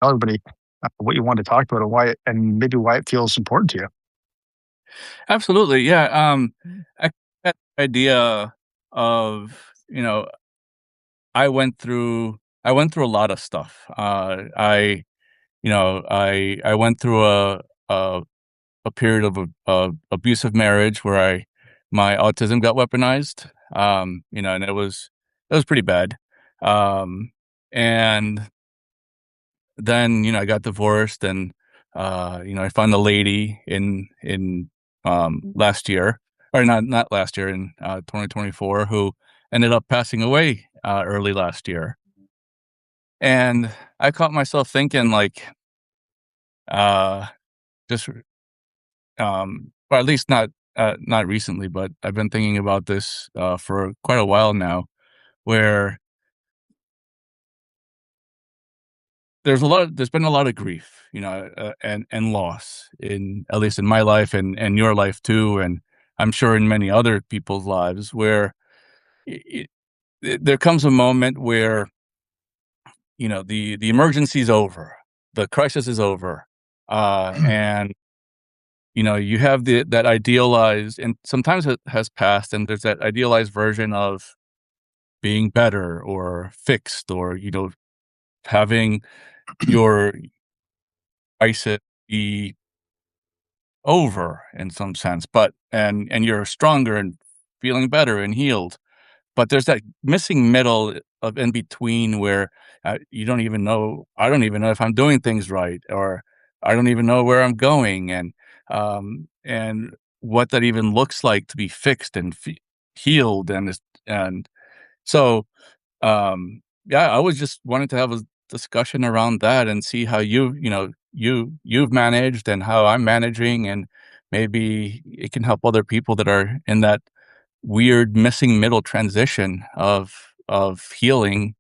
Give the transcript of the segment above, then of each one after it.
tell everybody what you want to talk about and why, and maybe why it feels important to you. Absolutely, yeah, I that idea of, you know, I went through I went through a lot of stuff. I went through a a period of abusive marriage where I my autism got weaponized, and it was pretty bad. Um, and then, I got divorced and, I found a lady in last year, or not last year, in, 2024, who ended up passing away, early last year. And I caught myself thinking, like, uh, just, or at least not recently, but I've been thinking about this, for quite a while now, where there's been a lot of grief, and loss, in at least in my life and your life too, and I'm sure in many other people's lives, where I there comes a moment where, the emergency is over, the crisis is over, and, you have that idealized, and sometimes it has passed, and there's that idealized version of being better or fixed, or, having your crisis be over in some sense, but and you're stronger and feeling better and healed. But there's that missing middle of in between where, you don't even know I don't even know if I'm doing things right, or I don't even know where I'm going, and what that even looks like to be fixed and healed, and so, yeah, I was just wanting to have a discussion around that and see how you've managed and how I'm managing, and maybe it can help other people that are in that weird missing middle transition of healing,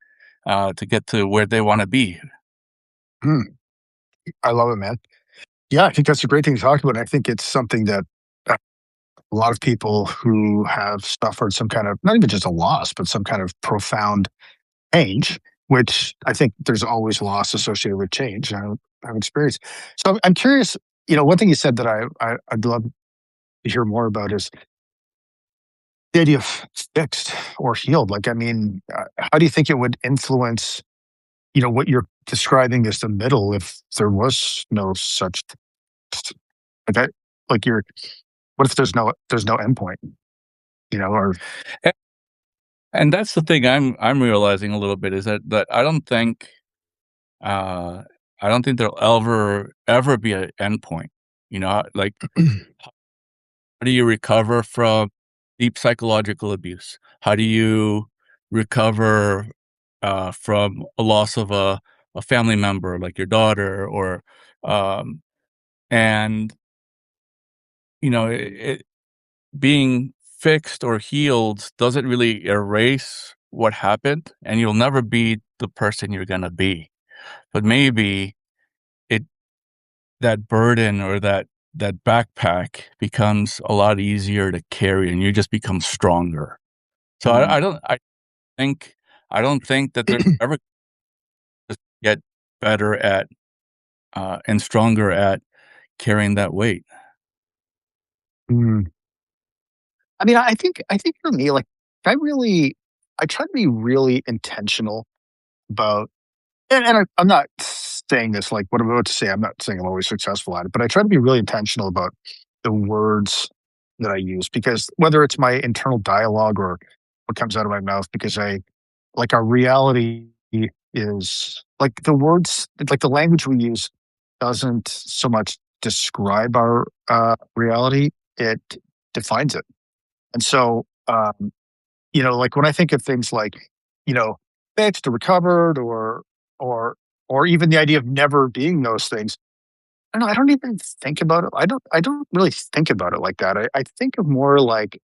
to get to where they wanna be. Hmm, I love it, man. Yeah, I think that's a great thing to talk about. I think it's something that a lot of people who have suffered some kind of, not even just a loss, but some kind of profound change, which I think there's always loss associated with change. I've experienced. So I'm curious. One thing you said that I'd love to hear more about is the idea of fixed or healed. Like, I mean, how do you think it would influence, what you're describing as the middle if there was no such like I, like you're what if there's no endpoint, or A and that's the thing I'm realizing a little bit, is that uh, I don't think there'll ever be an endpoint, like, how do you recover from deep psychological abuse? How do you recover, from a loss of a family member, like your daughter, or, um, and, being fixed or healed doesn't really erase what happened, and you'll never be the person you're gonna be. But maybe it that burden, or that backpack becomes a lot easier to carry, and you just become stronger. So Mm. think I don't think that there's ever just get better at, and stronger at carrying that weight. Mm. I mean, I think for me, like, I try to be really intentional about, and I'm not saying this like what I'm about to say. I'm not saying I'm always successful at it, but I try to be really intentional about the words that I use, because whether it's my internal dialogue or what comes out of my mouth, because our reality is like the words, like the language we use doesn't so much describe our reality, it defines it. And so, like when I think of things like, you know, fixed or recovered, or or even the idea of never being those things, I don't know, I don't even think about it. I don't really think about it like that. I think of more like,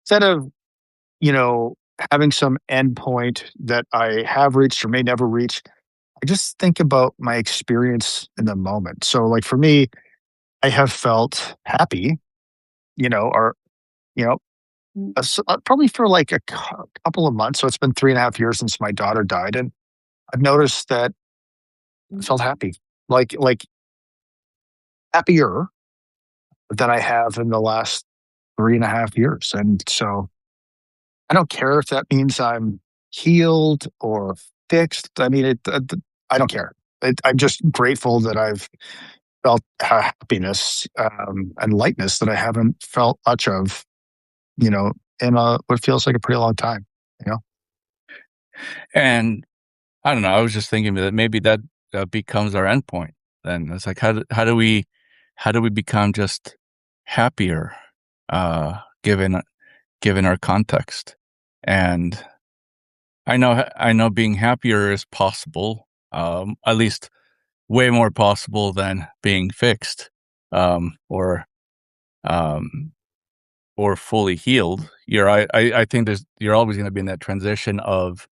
instead of, you know, having some endpoint that I have reached or may never reach, I just think about my experience in the moment. So like for me, I have felt happy, or you know, probably for like a couple of months. So it's been 3.5 years since my daughter died, and I've noticed that felt happy, like happier than I have in the last 3.5 years. And so I don't care if that means I'm healed or fixed. I mean, I don't care. I'm just grateful that I've felt happiness and lightness that I haven't felt much of, you know, in what feels like a pretty long time. You know, And I don't know, I was just thinking that maybe that, becomes our endpoint then. It's like, how do we become just happier, given our context? And I know being happier is possible, at least way more possible than being fixed, or, um, or fully healed. I think you're always gonna be in that transition of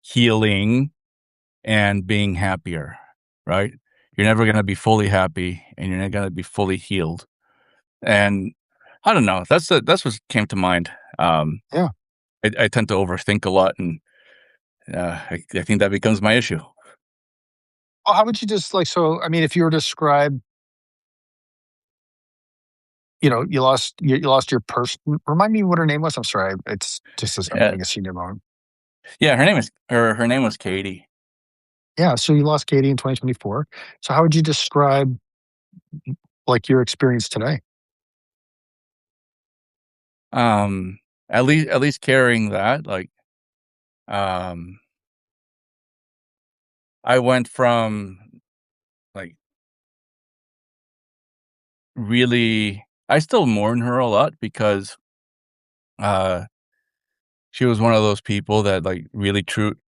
healing and being happier, right? You're never gonna be fully happy, and you're not gonna be fully healed. And I don't know, that's what came to mind. yeah. I tend to overthink a lot, and I think that becomes my issue. Well, how would you just like? So, I mean, if you were to describe, you lost your person. Remind me what her name was. I'm sorry. It's just as I'm Uh, having a senior moment. yeah, her name was Katie. Yeah. So you lost Katie in 2024. So how would you describe like your experience today? Um, at least carrying that, like, um, I went from, like, really I still mourn her a lot because, uh, she was one of those people that, like, really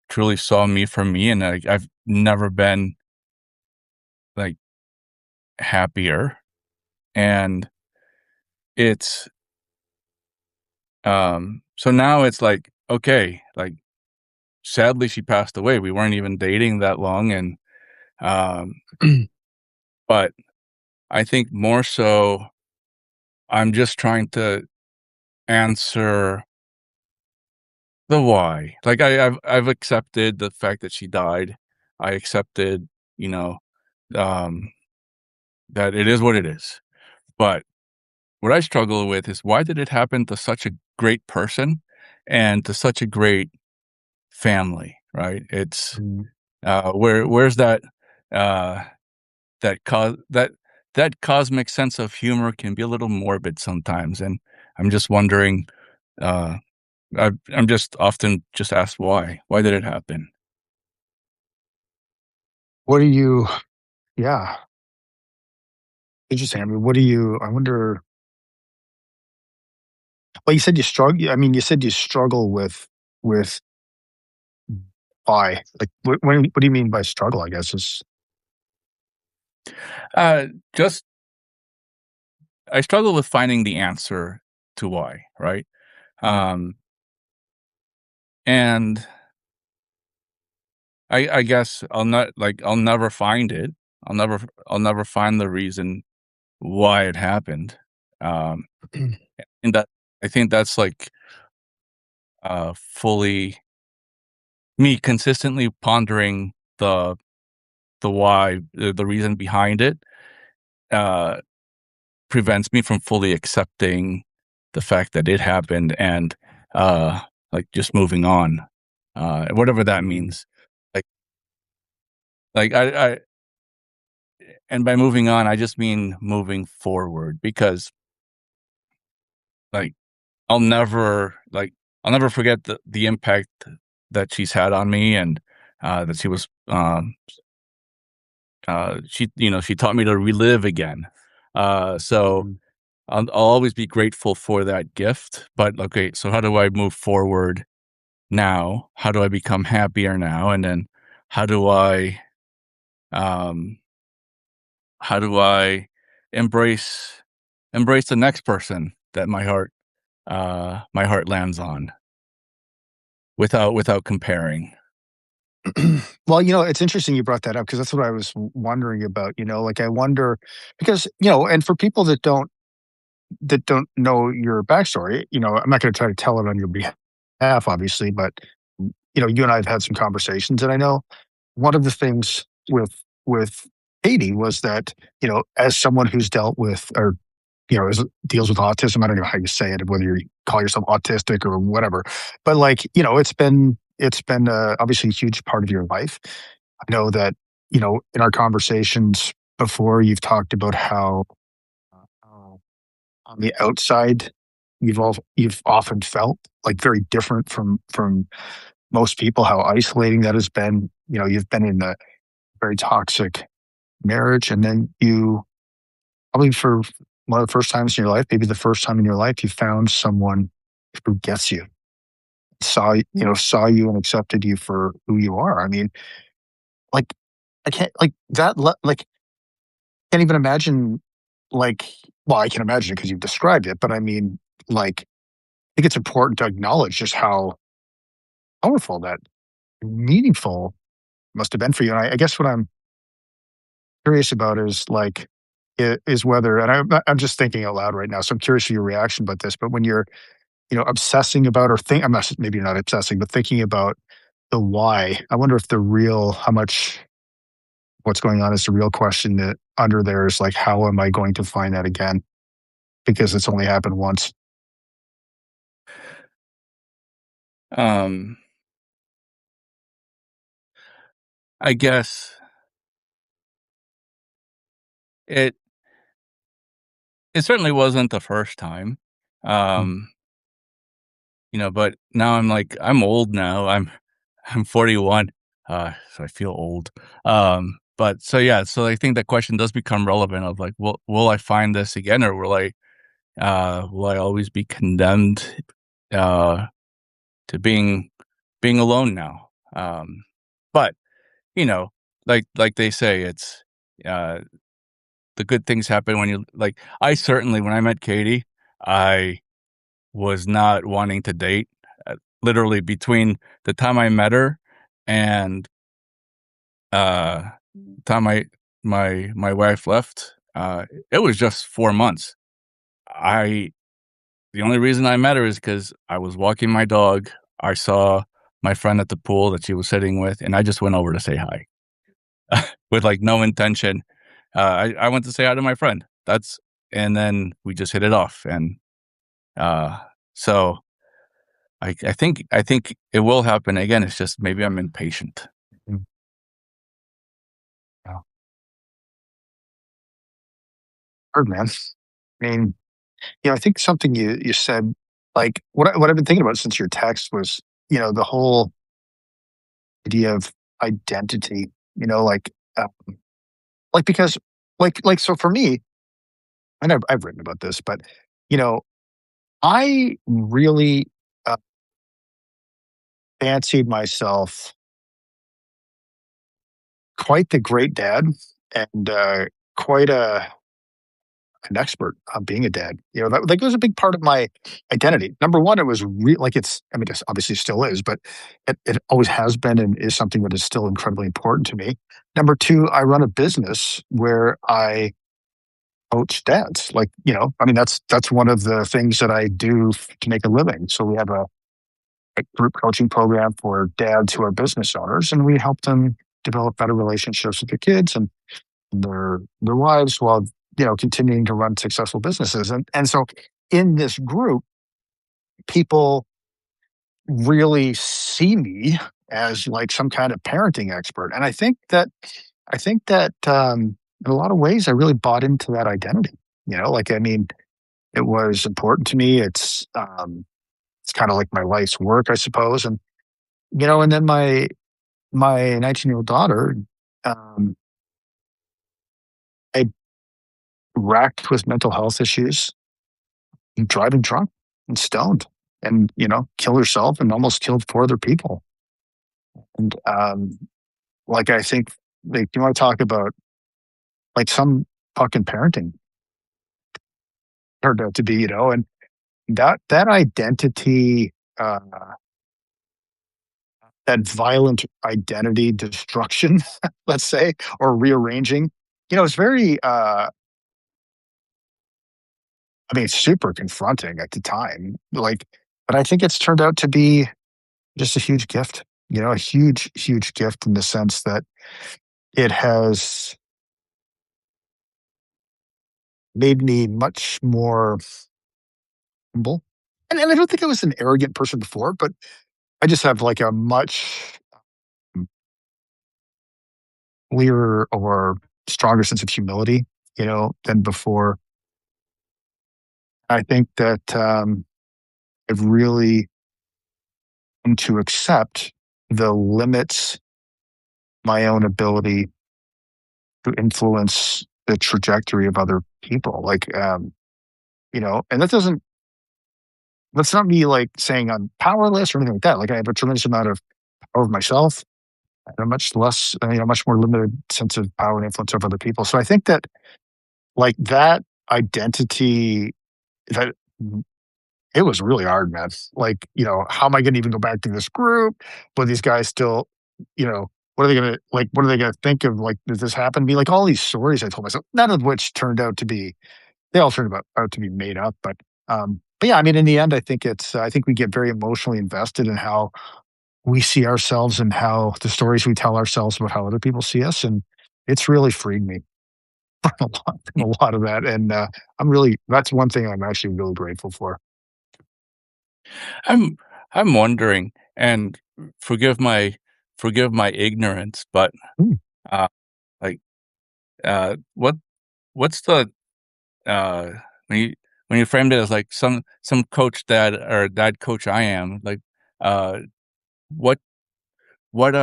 truly saw me for me, and, like, I've never been, like, happier, and it's, so now it's like, okay, like, sadly, she passed away. We weren't even dating that long, and, um, but I think more so I'm just trying to answer the why. Like, I've accepted the fact that she died. I accepted, you know, um, that it is what it is. But what I struggle with is why did it happen to such a great person and to such a great family, right? It's, Mm. where's uh, that cosmic sense of humor can be a little morbid sometimes, and I'm just wondering, uh I'm just often just asked why. Why did it happen? What do you? Yeah. Interesting. I mean, what do you? I wonder. Well, you said you struggle. I mean, you said you struggle with why. Like, what do you mean by struggle? I guess is. Just I struggle with finding the answer to why, right? Um, and I guess I'll never find it. I'll never find the reason why it happened. Um, and that I think that's like, fully me consistently pondering the why, the reason behind it, uh, prevents me from fully accepting the fact that it happened and, uh, like, just moving on, whatever that Mm. means. Like I and by moving on, I just mean moving forward because, like, I'll never forget the impact that she's had on me and, that she taught me to relive again. So Mhm. I'll always be grateful for that gift, but, okay, so how do I move forward now? How do I become happier now? And then how do I, um, how do I embrace the next person that my heart lands on without comparing? Well, it's interesting you brought that up because that's what I was wondering about. Like I wonder because and for people that don't know your backstory, I'm not going to try to tell it on your behalf, obviously, but you and I have had some conversations, and I know one of the things with with Katie was that, as someone who's dealt with or deals with autism. I don't know how you say it, whether you call yourself autistic or whatever, but like, it's been obviously a huge part of your life. I know that, in our conversations before, you've talked about how on the outside you've often felt like very different from most people, how isolating that has been. You've been in a very toxic marriage, and then you probably for one of the first times in your life, maybe the first time in your life, you found someone who gets you, saw you and accepted you for who you are. I mean, like, I can't like that. Like, can't even imagine. Like, well, I can imagine it because you've described it, but I mean, like, I think it's important to acknowledge just how powerful that meaningful must have been for you. And I guess what I'm curious about is like, is whether, and I'm just thinking out loud right now, so I'm curious for your reaction about this. But when you're obsessing about or think I'm not maybe you're not obsessing, but thinking about the why. I wonder if the real how much what's going on is the real question that under there is like, how am I going to find that again? Because it's only happened once. Um, I guess it it certainly wasn't the first time. Mm, Um, but now I'm like I'm old now. I'm 41, so I feel old. But so yeah, so I think that question does become relevant of like, will I find this again, or will I always be condemned uh to being alone now? But you know, like they say, it's uh the good things happen when you like. I certainly, when I met Katie, I was not wanting to date. Literally between the time I met her and uh time my wife left, it was just 4 months. I The only reason I met her is because I was walking my dog. I saw my friend at the pool that she was sitting with, and I just went over to say hi with like no intention. I went to say hi to my friend. And then we just hit it off, and uh, so I think it will happen again. It's just maybe I'm impatient. mm, yeah. Hard, man. I mean, I think something you said, like what I've been thinking about since your text was, the whole idea of identity. Uh, because so for me, and I've written about this, but you know, I really uh, fancied myself quite the great dad and quite an expert on being a dad. That was a big part of my identity. Number one, it was like I mean, it obviously still is, but it always has been and is something that is still incredibly important to me. Number two, I run a business where I coach dads. Like, I mean, that's one of the things that I do to make a living. So we have a group coaching program for dads who are business owners, and we help them develop better relationships with their kids and their wives while continuing to run successful businesses. And so in this group, people really see me as like some kind of parenting expert, and I think that in a lot of ways, I really bought into that identity. Like, I mean, it was important to me. It's kind of like my life's work, I suppose. And then my 19-year-old daughter, um, I racked with mental health issues, and driving drunk and stoned, and killed herself and almost killed four other people. And like, I think, like, you want to talk about like some fucking parenting turned out to be, and that identity, uh, that violent identity destruction, let's say, or rearranging, it's very, I mean, it's super confronting at the time. Like, but I think it's turned out to be just a huge gift, a huge, huge gift in the sense that, it has made me much more humble. And I don't think I was an arrogant person before, but I just have like a much clearer or stronger sense of humility, than before. I think that I've really come to accept the limits my own ability to influence the trajectory of other people. Like, and that's not me like saying I'm powerless or anything like that. Like, I have a tremendous amount of power over myself and a much less, much more limited sense of power and influence over other people. So I think that like that identity that it was really hard, man. Like, how am I gonna even go back to this group? But these guys still, what are they gonna think of, like, did this happen to me? Like, all these stories I told myself, none of which turned out to be they all turned out to be made up, but yeah, I mean, in the end, I think we get very emotionally invested in how we see ourselves and how the stories we tell ourselves about how other people see us, and it's really freed me from a lot of that, and, that's one thing I'm actually really grateful for. I'm I'm wondering, and forgive my forgive my ignorance, but, Mm. uh, like, what what's the, uh when you framed it as, like, some coach dad or dad coach I am, like, uh, what what,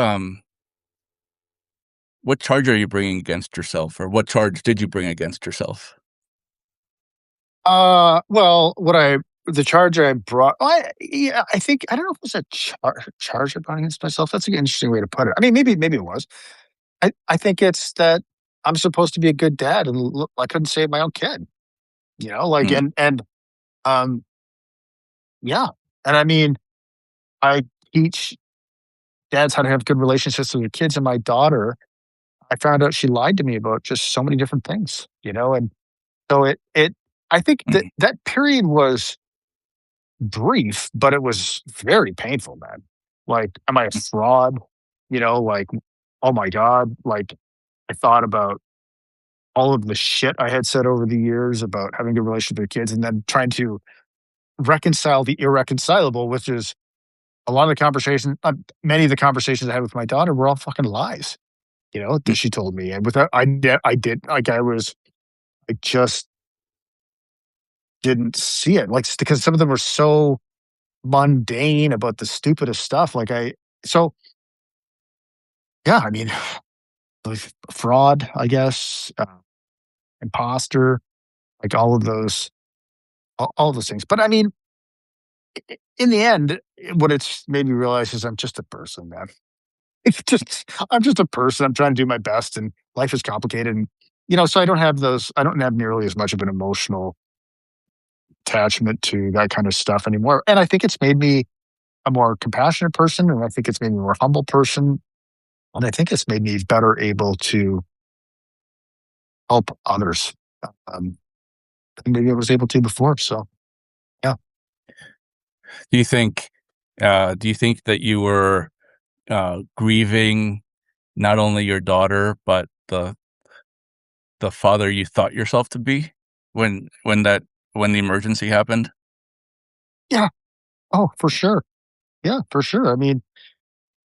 what charge are you bringing against yourself, or what charge did you bring against yourself? Well, the charge I brought, yeah, I think I don't know if it was a charge I brought against myself. That's an interesting way to put it. I mean, maybe it was. I think it's that I'm supposed to be a good dad, and look, I couldn't save my own kid. Like, Mm, and um, yeah, and I mean, I teach dads how to have good relationships with their kids, and my daughter, I found out she lied to me about just so many different things, and so it. I think that mm, that period was brief, but it was very painful, man. Like, am I a mm, fraud? Like, oh my God. Like, I thought about all of the shit I had said over the years about having a relationship with kids and then trying to reconcile the irreconcilable, which is a lot of the conversation, many of the conversations I had with my daughter were all fucking lies, mm. that she told me. And without, I did, like, I just didn't see it. Like, because some of them were so mundane about the stupidest stuff. So yeah, I mean, like fraud, I guess, imposter, like all of those things. But I mean, in the end, what it's made me realize is I'm just a person, man. I'm just a person. I'm trying to do my best, and life is complicated. And so I don't have nearly as much of an emotional attachment to that kind of stuff anymore. And I think it's made me a more compassionate person, and I think it's made me a more humble person, and I think it's made me better able to help others. Um, than maybe I was able to before. So yeah. Do you think, do you think that you were, grieving not only your daughter, but the father you thought yourself to be when the emergency happened? Yeah. Oh, for sure. Yeah, for sure. I mean,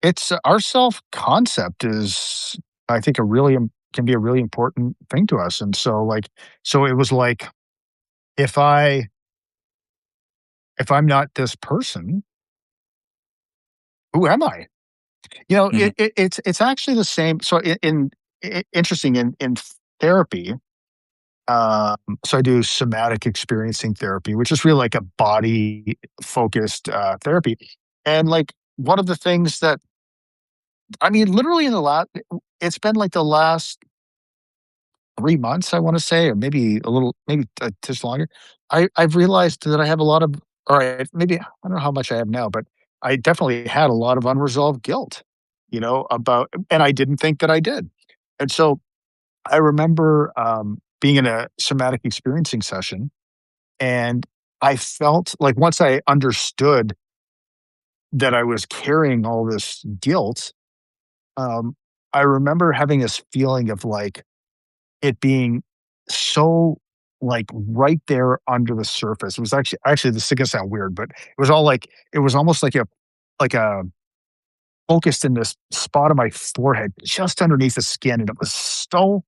it's our self concept is, I think, can be a really important thing to us. And so, so it was like, if I, if I'm not this person, who am I? Mhm, It's actually the same. So interesting in therapy. So I do somatic experiencing therapy, which is really like a body focused therapy. And like one of the things that I mean, literally it's been like the last 3 months, I want to say, or maybe a little, maybe just longer. I've realized that I have a lot of, maybe I don't know how much I have now, but I definitely had a lot of unresolved guilt, and I didn't think that I did. And so I remember being in a somatic experiencing session, and I felt like once I understood that I was carrying all this guilt, I remember having this feeling of, like, it being so, like, right there under the surface. It was actually, this is gonna sound weird, but it was all like it was almost like a focused in this spot of my forehead just underneath the skin, and it was so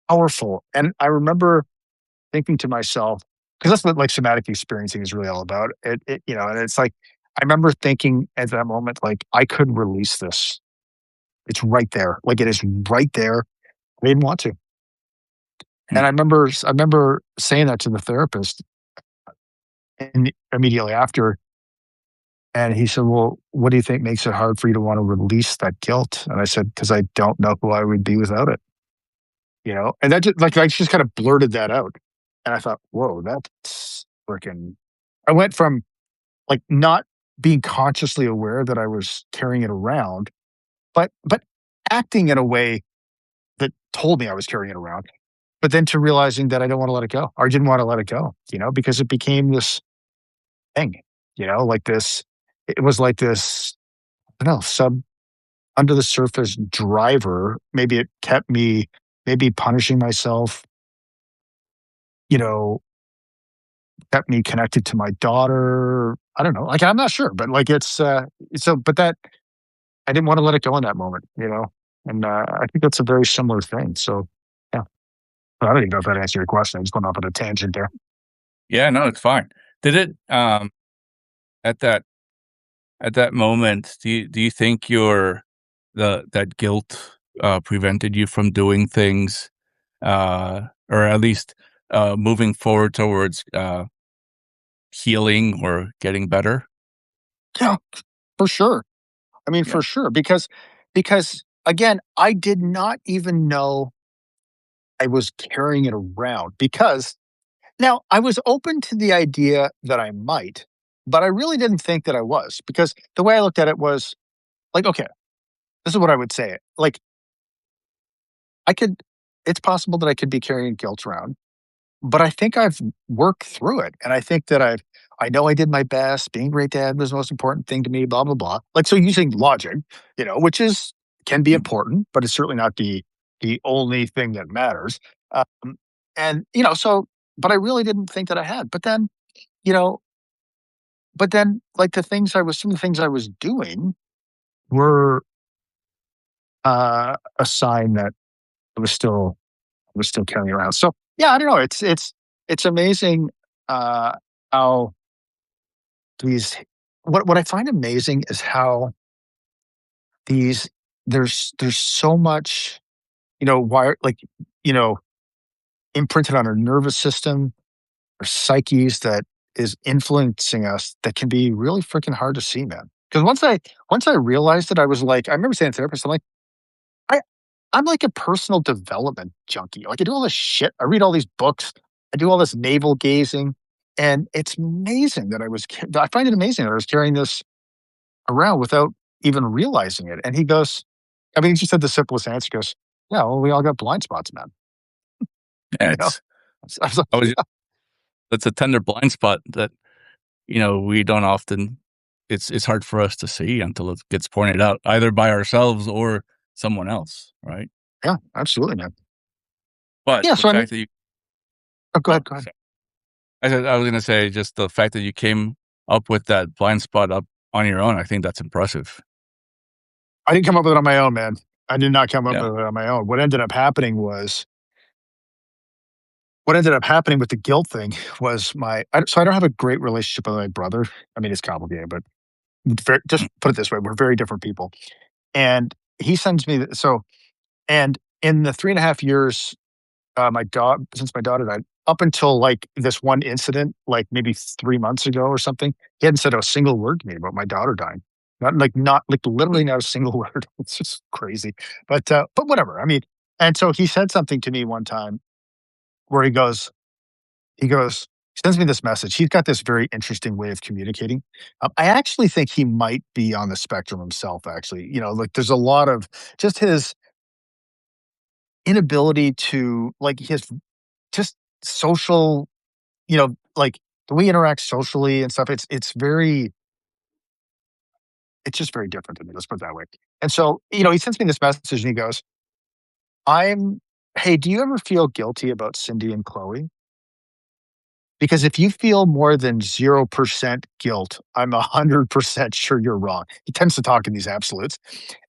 powerful, and I remember thinking to myself, because that's what, like, somatic experiencing is really all about. And it's like, I remember thinking at that moment, like, "I could release this. It's right there. Like, it is right there." I didn't want to. Hmm. And I remember saying that to the therapist, and immediately after, and he said, "Well, what do you think makes it hard for you to wanna release that guilt?" And I said, "'Cause I don't know who I would be without it." You know? And that just like, I just kinda blurted that out, and I thought, "Whoa, that's freaking." I went from, like, not being consciously aware that I was carrying it around, but acting in a way that told me I was carrying it around, but then to realizing that I don't wanna let it go, or I didn't wanna let it go, because it became this thing, like this it was like this, I don't know, under the surface driver. Maybe it kept me maybe punishing myself, you know, kept me connected to my daughter. I don't know. Like, I'm not sure, but like but that I didn't want to let it go in that moment, And I think that's a very similar thing. So yeah. I don't even know if that answered your question. I just went off on a tangent there. Yeah, no, it's fine. Did it, at that moment, do you think that guilt, prevented you from doing things, or at least, moving forward towards, healing or getting better? Yeah, for sure. I mean, Yeah. for sure. Because again, I did not even know I was carrying it around because now I was open to the idea that I might, but I really didn't think that I was because the way I looked at it was like, okay, this is what I would say. Like, I could, it's possible that I could be carrying guilt around, but I think I've worked through it. And I think that I know I did my best. Being a great dad was the most important thing to me, blah, blah, blah. Like, so using logic, which can be Mm. important, but it's certainly not the only thing that matters. Um, and, but I really didn't think that I had. You know, but then like some of the things I was doing were a sign that I was still carrying around. So yeah, I don't know. It's amazing uh, how these. What I find amazing is how these there's so much wire like you know imprinted on our nervous system, our psyches that is influencing us that can be really freaking hard to see, man. Because once I realized it, I was like, I remember saying to the therapist, I'm like, I I'm like a personal development junkie. Like I do all this shit. I read all these books. I do all this navel gazing, and it's amazing that I find it amazing that I was carrying this around without even realizing it. And he goes, I mean, he just said the simplest answer. He goes, "Yeah, well, we all got blind spots, man." Yeah, You know, it's I was like, I was "Yeah, that's a tender blind spot that, we don't often it's hard for us to see until it gets pointed out either by ourselves or someone else, right? yeah, absolutely, man." But Yeah. the So I mean, fact that you oh, go oh, ahead, go ahead. I was gonna say just the fact that you came up with that blind spot up on your own, I think that's impressive. I didn't come up with it on my own, man. I did not come up Yeah. with it on my own. What ended up happening with the guilt thing was so I don't have a great relationship with my brother. I mean, it's complicated, but just Mm, put it this way: we're very different people. And he sends me and in the 3.5 years, since my daughter died, up until like this one incident, like maybe 3 months ago or something, he hadn't said a single word to me about my daughter dying. Not like literally not a single word. It's just crazy. But whatever. I mean, and so he said something to me one time where he sends me this message. He's got this very interesting way of communicating. I actually think he might be on the spectrum himself, actually. Like there's a lot of just his inability to, like, his just social, like the way he interacts socially and stuff. It's very, it's just very different to me, let's put it that way. And so, he sends me this message and he goes, I'm "Hey, do you ever feel guilty about Cindy and Chloe? Because if you feel more than 0% guilt, I'm 100% sure you're wrong." He tends to talk in these absolutes.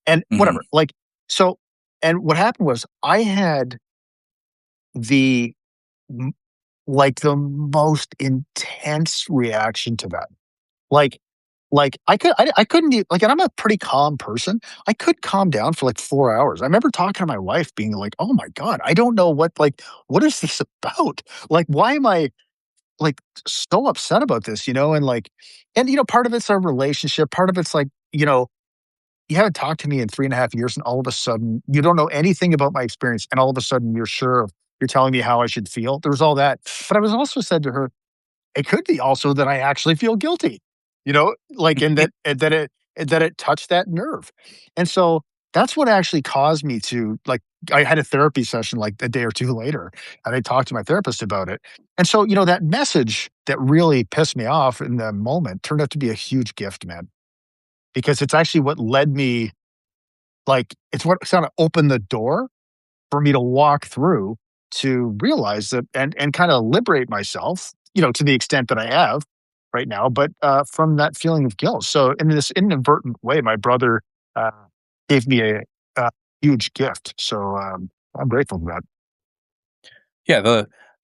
And Mhm. whatever, like, so and what happened was I had the m like, the most intense reaction to that. Like I couldn't e like, and I'm a pretty calm person. I could calm down for, like, 4 hours. I remember talking to my wife being like, "Oh my god, I don't know what is this about? Like, why am I, like, so upset about this?" Part of it's our relationship, part of it's like, you haven't talked to me in 3.5 years, and all of a sudden, you don't know anything about my experience, and all of a sudden, you're telling me how I should feel. There was all that. But I was also said to her, it could be also that I actually feel guilty, and that it touched that nerve. And so that's what actually caused me to like I had a therapy session like a day or two later, and I talked to my therapist about it. And so, that message that really pissed me off in the moment turned out to be a huge gift, man, because it's actually what led me it's what kinda opened the door for me to walk through to realize that and kinda liberate myself, to the extent that I have right now, but, from that feeling of guilt. So in this inadvertent way, my brother, uh, gave me a huge gift. So, I'm grateful for that. Yeah,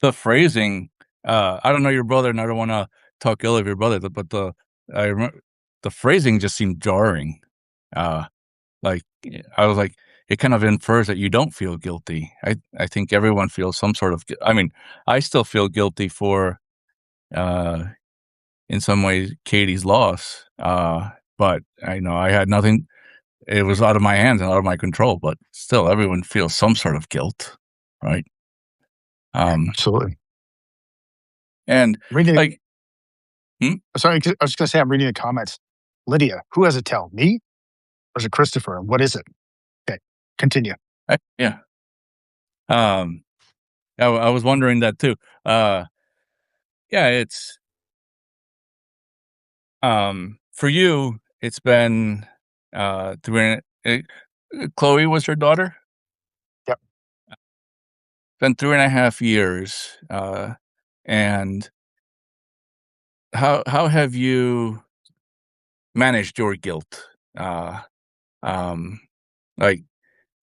the phrasing, I don't know your brother, and I don't wanna talk ill of your brother, but I remember the phrasing just seemed jarring. Uh, I was like, it kind of infers that you don't feel guilty. I think everyone feels some sort of I mean, I still feel guilty for, uh, in some ways, Katie's loss, but I know I had nothing it was out of my hands and out of my control, but still, everyone feels some sort of guilt, right? Um, Absolutely. and, Reading like hmm? Sorry, I was gonna say I'm reading the comments. Lydia, who has a tell? Me or is it Christopher? What is it? Okay, continue. Yeah. Um, I was wondering that too. Uh, yeah, for you, it's been, 3 Chloe was your daughter? Yep. Been 3.5 years, and how have you managed your guilt? Um, like,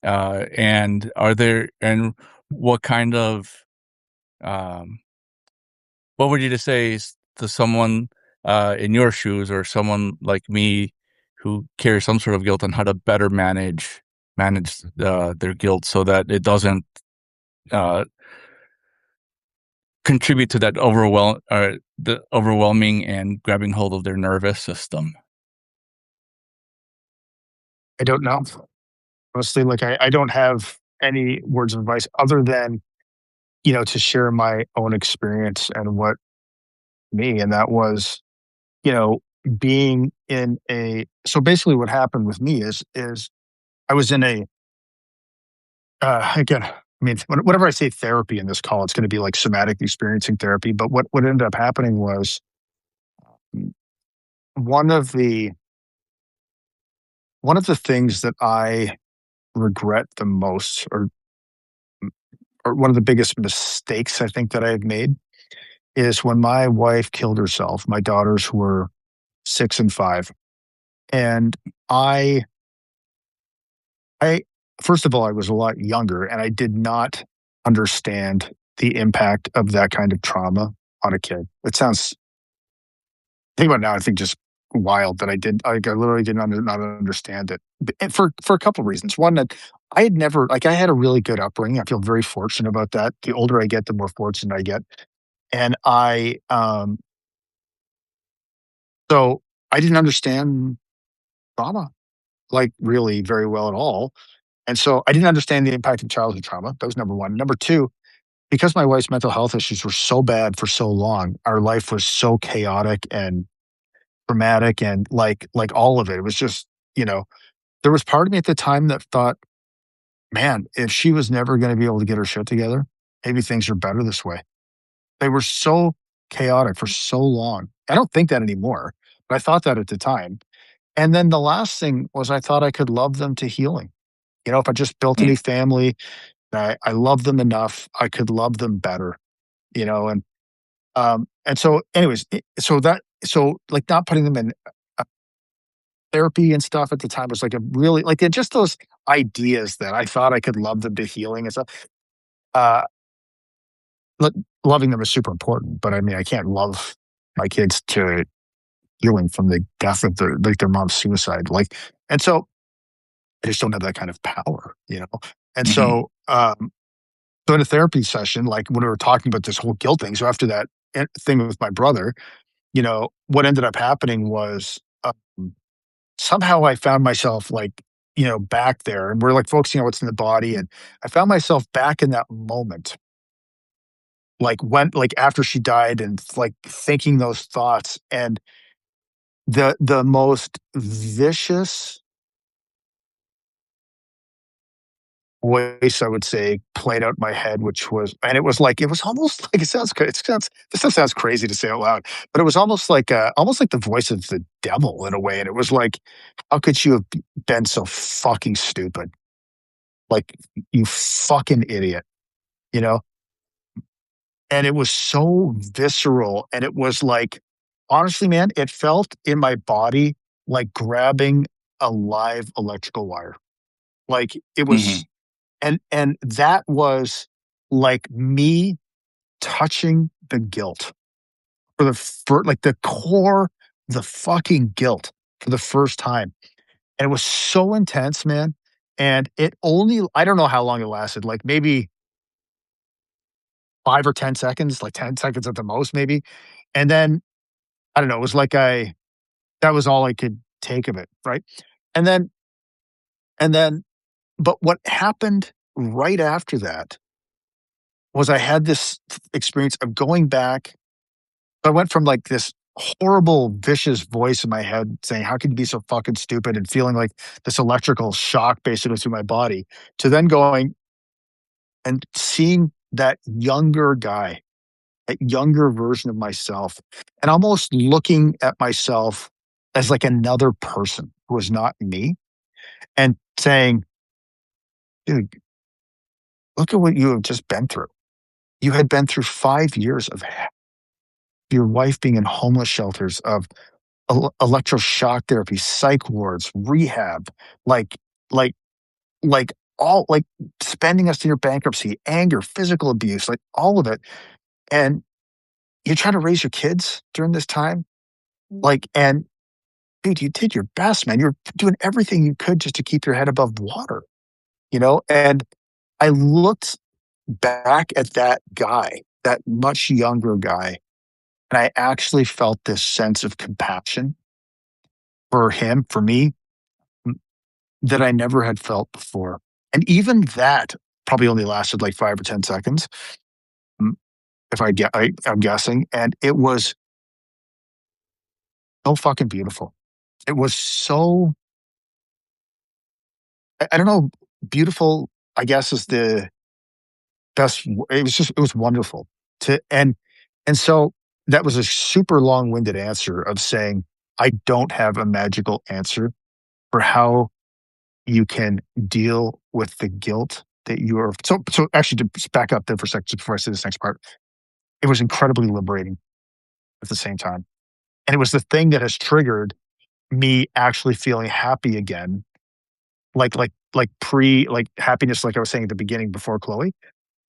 and are there and what kind of, um what would you just say to someone, in your shoes or someone like me who carries some sort of guilt on how to better manage, their guilt so that it doesn't, uh, contribute to that the overwhelming and grabbing hold of their nervous system? I don't know. Honestly, like I don't have any words of advice other than, to share my own experience and what me, and that was, you know, being in a so basically what happened with me is I was in a again, I mean, whenever I say therapy in this call, it's going to be like somatic experiencing therapy. But what ended up happening was mm, one of the one of the things that I regret the most, or one of the biggest mistakes I think that I've made, is when my wife killed herself. My daughters were 6 and 5, and I I first of all, I was a lot younger, and I did not understand the impact of that kind of trauma on a kid. It sounds think about it now, I think just wild that I literally did not understand it, and for a couple of reasons. One, that I had never I had a really good upbringing. I feel very fortunate about that. The older I get, the more fortunate I get, and so I didn't understand trauma, like, really very well at all. And so I didn't understand the impact of childhood trauma. That was number one. Number two, because my wife's mental health issues were so bad for so long, our life was so chaotic and traumatic and like all of it. It was just, there was part of me at the time that thought, man, if she was never going to be able to get her shit together, maybe things are better this way. They were so chaotic for so long. I don't think that anymore, but I thought that at the time. And then the last thing was I thought I could love them to healing. You know, if I just built a Mm, new family, I love them enough, I could love them better, you know, and so anyways, so like not putting them in uh, therapy and stuff at the time was like a really like just those ideas that I thought I could love them to healing and stuff. Uh, lo Loving them is super important, but I mean, I can't love my kids to healing from the death of their mom's suicide, like and so I just don't have that kind of power, you know? And mhm, so in a therapy session, like when we were talking about this whole guilt thing, so after that thing with my brother, you know, what ended up happening was, somehow I found myself like, you know, back there and we're like focusing on what's in the body. And I found myself back in that moment, like when, like after she died and like thinking those thoughts and the most vicious voice I would say played out in my head, which was, and it was like, it was almost like it sounds, this stuff sounds crazy to say out loud, but it was almost like the voice of the devil in a way. And it was like, how could you have been so fucking stupid? Like, you fucking idiot, you know? And it was so visceral. And it was like, honestly, man, it felt in my body like grabbing a live electrical wire. Like it mhm, was, and that was like me touching the guilt for like the core, the fucking guilt for the first time. And it was so intense, man. And it only, I don't know how long it lasted, like maybe 5 or 10 seconds, like 10 seconds at the most, maybe. And then I don't know, it was like that was all I could take of it, right? And then and then but what happened right after that was I had this experience of going back. I went from like this horrible, vicious voice in my head saying, "How can you be so fucking stupid?" and feeling like this electrical shock basically through my body, to then going and seeing that younger guy, that younger version of myself, and almost looking at myself as like another person who was not me and saying, dude, look at what you have just been through. You had been through 5 years of your wife being in homeless shelters, of electroshock therapy, psych wards, rehab, like, like, like all like spending us to your bankruptcy, anger, physical abuse, like all of it. And you're trying to raise your kids during this time. Like, and dude, you did your best, man. You're doing everything you could just to keep your head above water, you know? And I looked back at that guy, that much younger guy, and I actually felt this sense of compassion for him, for me, m- that I never had felt before. And even that probably only lasted like 5 or 10 seconds, mm, if I'm guessing. And it was so fucking beautiful. It was so, I don't know, beautiful, I guess is the it was just, it was wonderful to, and so that was a super long winded answer of saying, I don't have a magical answer for how you can deal with the guilt that you are. So actually, to just back up there for a second before I say this next part, it was incredibly liberating at the same time. And it was the thing that has triggered me actually feeling happy again, like like happiness, like I was saying at the beginning before Chloe.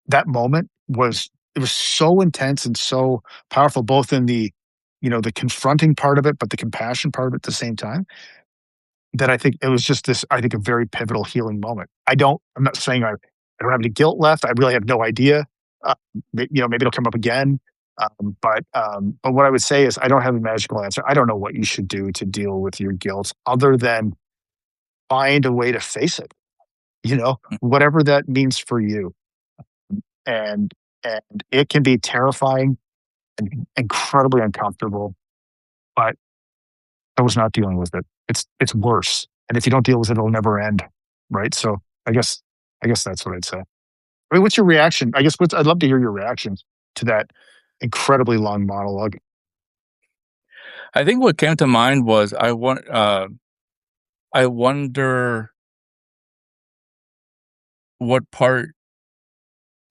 That moment was, it was so intense and so powerful, both in the, you know, the confronting part of it, but the compassion part of it at the same time, that I think it was just this, I think, a very pivotal healing moment. I'm not saying I don't have any guilt left. I really have no idea. You know, maybe it'll come up again. But what I would say is I don't have a magical answer. I don't know what you should do to deal with your guilt other than find a way to face it, you know, mm, whatever that means for you. And and it can be terrifying and incredibly uncomfortable, but I was not dealing with it. It's worse. And if you don't deal with it, it'll never end. Right. So I guess I guess that's what I'd say. I mean, what's your reaction? I guess I'd love to hear your reaction to that incredibly long monologue. I think what came to mind was I wonder what part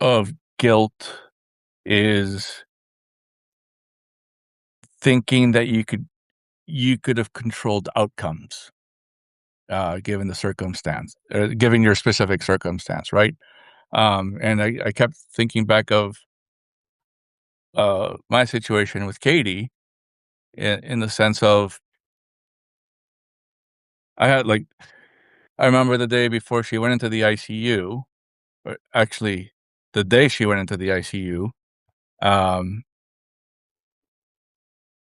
of guilt is thinking that you could have controlled outcomes, given the circumstance, given your specific circumstance, right? And I kept thinking back of my situation with Katie in the sense of I had like I remember the day before she went into the ICU, or actually the day she went into the ICU. Um,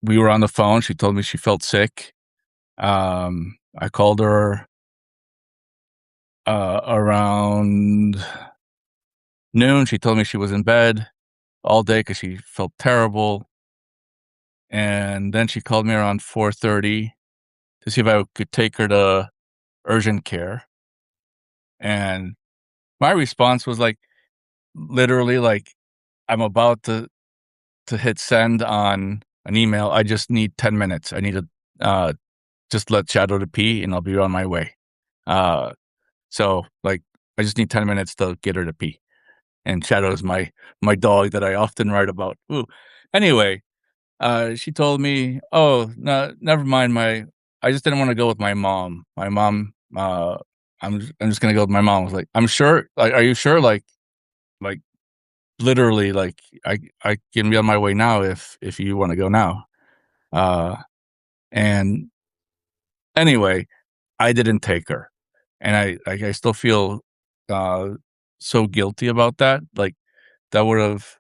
we were on the phone. She told me she felt sick. I called her around noon. She told me she was in bed all day because she felt terrible. And then she called me around 4:30 to see if I could take her to urgent care. And my response was like literally like I'm about to hit send on an email. I just need 10 minutes. I need to uh, just let Shadow to pee and I'll be on my way. Uh, so like I just need 10 minutes to get her to pee. And Shadow is my dog that I often write about. Ooh. Anyway, she told me, "Oh, no, never mind. I just didn't want to go with my mom. My mom. I'm just gonna go with my mom." I was like, "I'm sure. Like, are you sure? Like literally, like I can be on my way now if you want to go now." Uh, and anyway, I didn't take her, and I still feel uh so guilty about that. Like that would have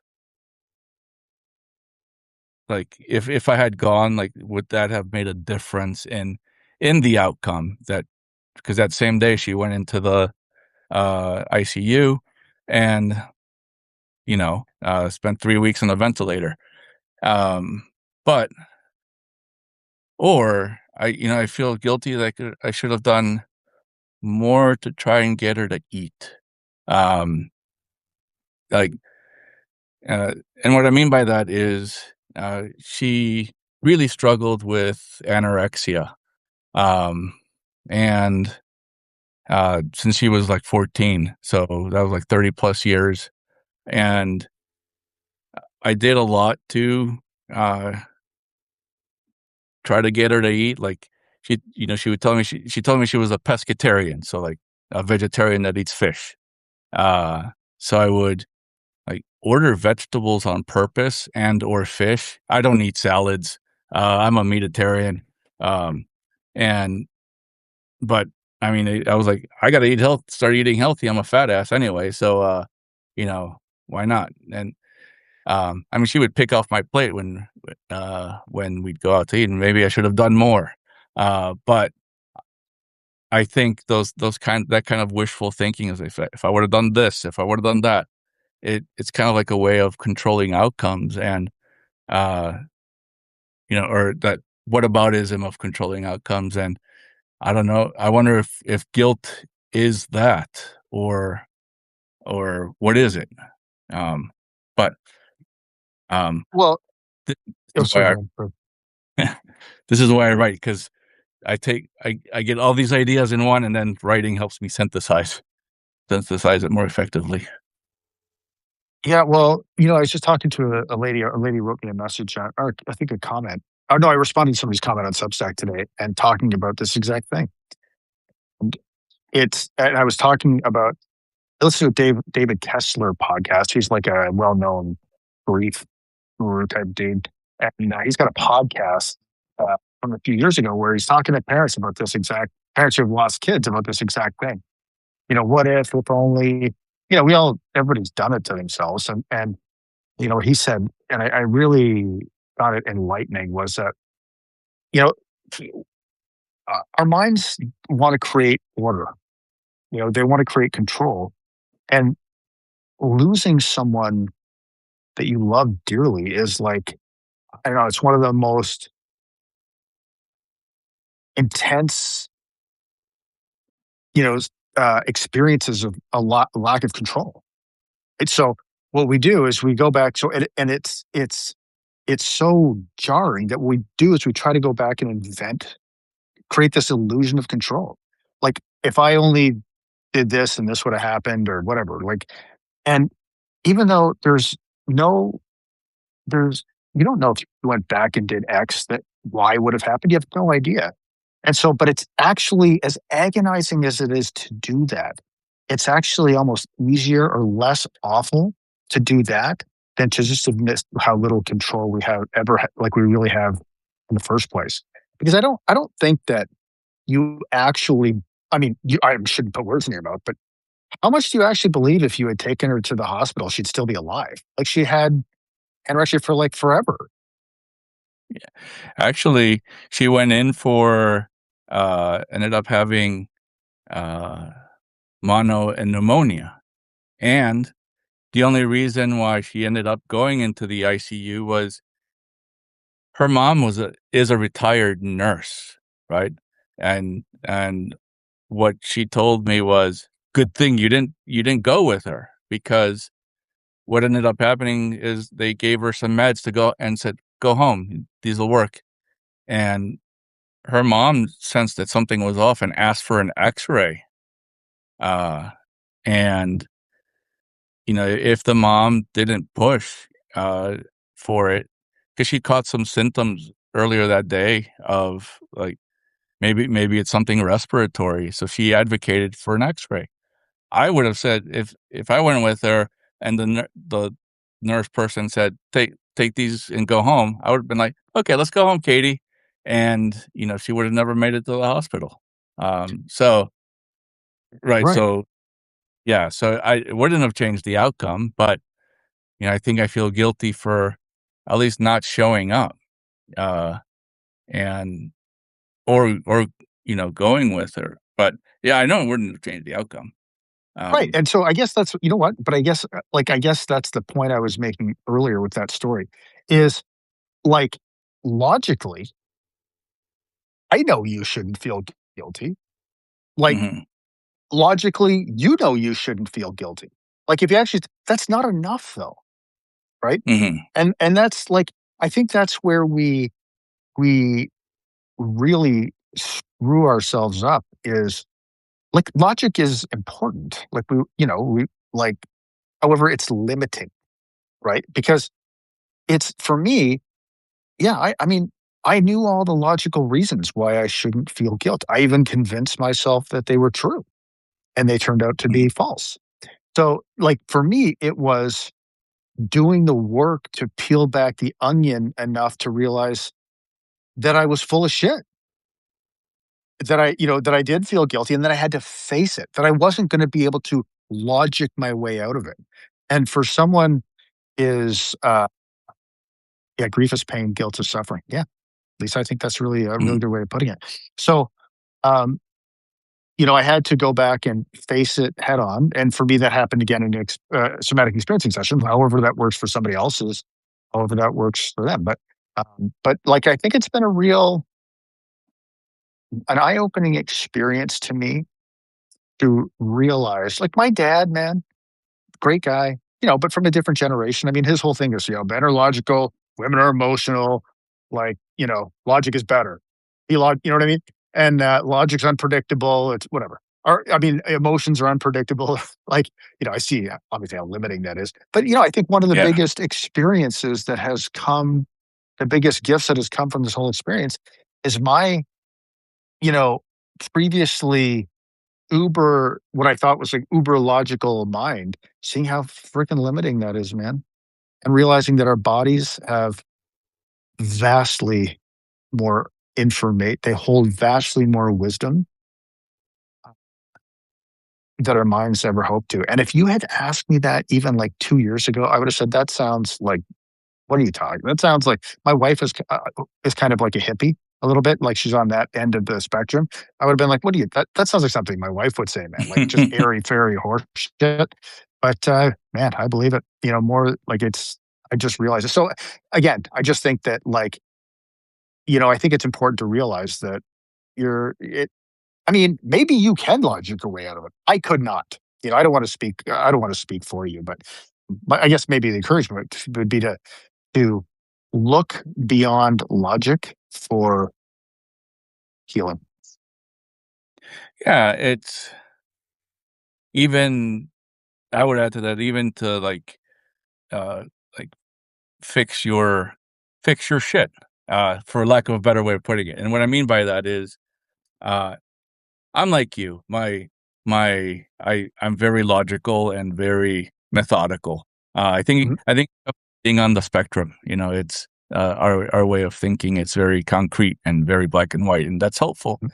like if I had gone, like would that have made a difference in the outcome that because that same day she went into the ICU and spent 3 weeks on a ventilator. Um, but or I feel guilty that I should have done more to try and get her to eat. Um, like, uh, and what I mean by that is she really struggled with anorexia. Um, and since she was like 14, so that was like 30 plus years. And I did a lot to uh, try to get her to eat. Like she would tell me she told me she was a pescatarian, so like a vegetarian that eats fish. So I would like order vegetables on purpose and or fish. I don't eat salads. I'm a meatitarian. Um, and but I mean, I was like, I got to start eating healthy. I'm a fat ass anyway, so you know, why not? And I mean, she would pick off my plate when we'd go out to eat, and maybe I should have done more. But I think that kind of wishful thinking is if I would have done this, if I would have done that, it's kind of like a way of controlling outcomes and uh, or that whataboutism of controlling outcomes. And I don't know. I wonder if guilt is that or what is it? Um, but um, Well, this oh, is why sorry, go ahead. this is why I write because I get all these ideas in one, and then writing helps me synthesize it more effectively. Yeah, well, I was just talking to a lady. A lady wrote me a message, or I think a comment. Oh no, I responded to somebody's comment on Substack today, and talking about this exact thing. And and I was talking about I listen to David Kessler podcast. He's like a well known grief guru type dude, and he's got a podcast from a few years ago where he's talking to parents about this exact parents who have lost kids about this exact thing. What if only, everybody's done it to themselves. And what he said, and I really found it enlightening, was that, you know, our minds want to create order, they want to create control. And losing someone that you love dearly is like, I don't know, it's one of the most intense, you know, experiences of lack of control. And so what we do is we go back. So and it's so jarring that what we do is we try to go back and create this illusion of control. Like, if I only did this and this would have happened or whatever, like, and even though no there's you don't know if you went back and did X that Y would have happened. You have no idea. And so, but it's actually as agonizing as it is to do that, it's actually almost easier or less awful to do that than to just admit how little control we have like we really have in the first place. Because I don't think that you actually, I mean, I shouldn't put words in your mouth, but how much do you actually believe if you had taken her to the hospital, she'd still be alive? Like she had anorexia for like forever. Actually, she went in for, ended up having, uh, mono and pneumonia, and the only reason why she ended up going into the ICU was her mom is a retired nurse, right? And what she told me was, "Good thing you didn't go with her," because what ended up happening is they gave her some meds to go and said, "Go home, these'll work." And her mom sensed that something was off and asked for an X-ray, uh, and, if the mom didn't push, uh, for it, because she caught some symptoms earlier that day of, like, maybe it's something respiratory, so she advocated for an X-ray. I would have said if I went with her and the nurse person said, "Take these and go home," I would've been like, "Okay, let's go home, Katie," and, she would've never made it to the hospital. So right, Right. so yeah, so it wouldn't have changed the outcome, but, I think I feel guilty for at least not showing up, uh, and or, going with her, but, yeah, I know it wouldn't have changed the outcome. Right. Um And so I guess that's, you know what? But I guess, like, I guess that's the point I was making earlier with that story is like, logically, I know you shouldn't feel guilty. Like, Mhm, logically, you know you shouldn't feel guilty. Like, if you actually, that's not enough though. Right. mhm, And that's like, I think that's where we really screw ourselves up is like logic is important. Like we like, however, it's limiting, right? Because it's for me, yeah, I mean, I knew all the logical reasons why I shouldn't feel guilt. I even convinced myself that they were true and they turned out to mhm. be false. So, like, for me, it was doing the work to peel back the onion enough to realize that I was full of shit, that I did feel guilty and that I had to face it, that I wasn't going to be able to logic my way out of it. And for someone is, yeah, grief is pain, guilt is suffering. Yeah. At least I think that's really a really Mhm. good way of putting it. So, um, I had to go back and face it head on. And for me, that happened again in somatic experiencing session. However, that works for somebody else's, however that works for them. But like, I think it's been an eye opening experience to me to realize, like, my dad, man, great guy, but from a different generation. I mean, his whole thing is, men are logical, women are emotional. Like, logic is better. You know what I mean? And logic's unpredictable. It's whatever. Or, I mean, emotions are unpredictable. Like, I see obviously how limiting that is. But, I think one of the Yeah. biggest experiences that has come, the biggest gifts that has come from this whole experience is my, you know, previously what I thought was like uber logical mind, seeing how freaking limiting that is, man. And realizing that our bodies have vastly more information, they hold vastly more wisdom that our minds ever hoped to. And if you had asked me that even like 2 years ago, I would have said, that sounds like, what are you talking? That sounds like my wife is kind of like a hippie a little bit, like she's on that end of the spectrum. I would have been like, "What do you? That sounds like something my wife would say, man. Like just airy fairy horse shit." But man, I believe it. More like it's. I just realized it. So again, I just think that like I think it's important to realize that you're it. I mean, maybe you can logic your way out of it. I could not. I don't want to speak. I don't want to speak for you, but I guess maybe the encouragement would be to look beyond logic for healing. Yeah, it's even I would add to that even to, uh, like, fix your fix your shit, for lack of a better way of putting it, and what I mean by that is, uh, I'm like you. I'm very logical and very methodical. Mhm, I think being on the spectrum, it's, our way of thinking, it's very concrete and very black and white, and that's helpful mhm,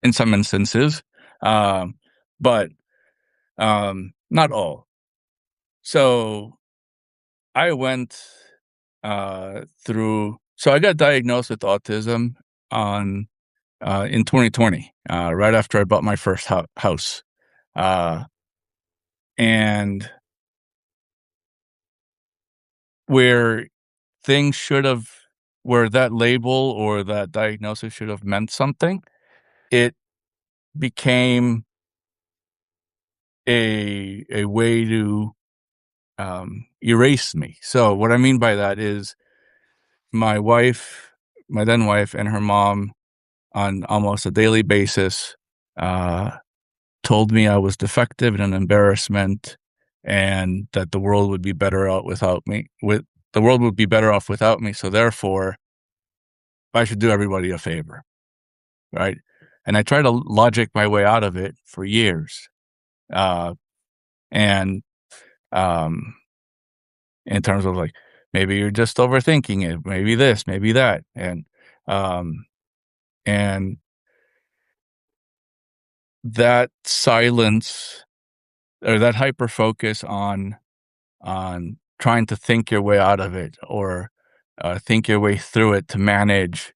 in some instances, um, but, not all. So, I went, I got diagnosed with autism on in 2020, right after I bought my first house. Uh, and where things should have where that label or that diagnosis should have meant something, it became a way to erase me. So what I mean by that is my wife, my then wife, and her mom on almost a daily basis uh, told me I was defective and an embarrassment, and that the world would be better out without me. With the world would be better off without me. So therefore, I should do everybody a favor, right? And I tried to logic my way out of it for years, uh, and um, in terms of like maybe you're just overthinking it, maybe this, maybe that, um, and that silence or that hyper focus on trying to think your way out of it or think your way through it to manage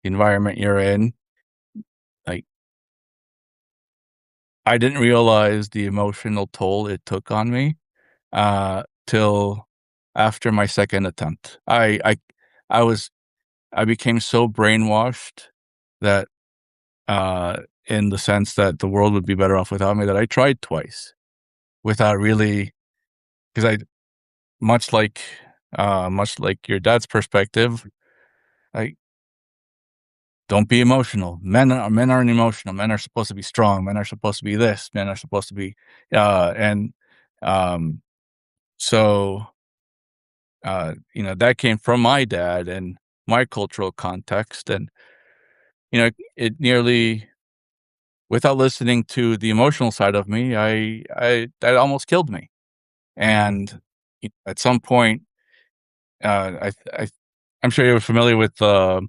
the environment you're in. Like I didn't realize the emotional toll it took on me till after my second attempt. I was I became so brainwashed that uh, in the sense that the world would be better off without me that I tried twice without really because I much like much like your dad's perspective. I don't be emotional. Men aren't emotional. Men are supposed to be strong. Men are supposed to be this. Men are supposed to be and um so that came from my dad and my cultural context and it nearly without listening to the emotional side of me, I that almost killed me. And at some point I I'm sure you're familiar with that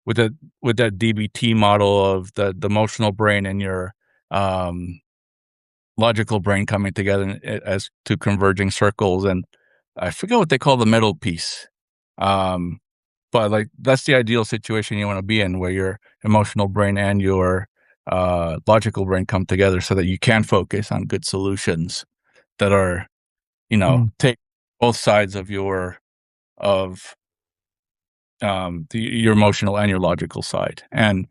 with that DBT model of the emotional brain and your um, logical brain coming together as two converging circles, and I forget what they call the middle piece. Um, but like that's the ideal situation you want to be in, where your emotional brain and your logical brain come together so that you can focus on good solutions that are, mm, take both sides of your emotional and your logical side, and